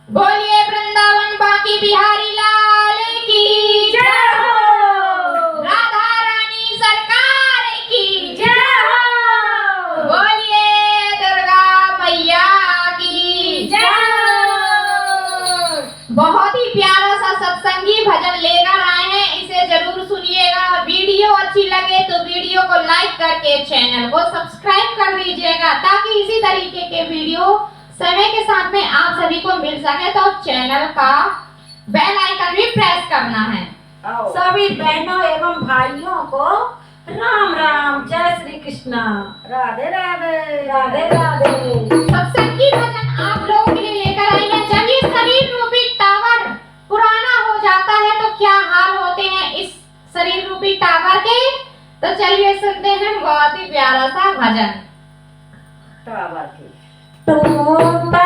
बोलिए वृंदावन बाकी बिहारी लाल की जय हो। राधा रानी सरकार की जय हो। बोलिए दुर्गा मैया की जय हो। बहुत ही प्यारा सा सत्संगी भजन लेकर आए हैं, इसे जरूर सुनिएगा। वीडियो अच्छी लगे तो वीडियो को लाइक करके चैनल को सब्सक्राइब कर लीजिएगा, ताकि इसी तरीके के वीडियो समय के साथ में आप सभी को मिल सके। तो चैनल का बेल आइकन भी प्रेस करना है। सभी बहनों एवं भाइयों को राम राम, जय श्री कृष्णा, राधे राधे, राधे राधे। सत्संगी भजन आप लोगों के लिए लेकर आई है। जब ये शरीर रूपी टावर पुराना हो जाता है तो क्या हाल होते हैं इस शरीर रूपी टावर के, तो चलिए सुनते हैं बहुत ही प्यारा सा भजन। टावर की टूटा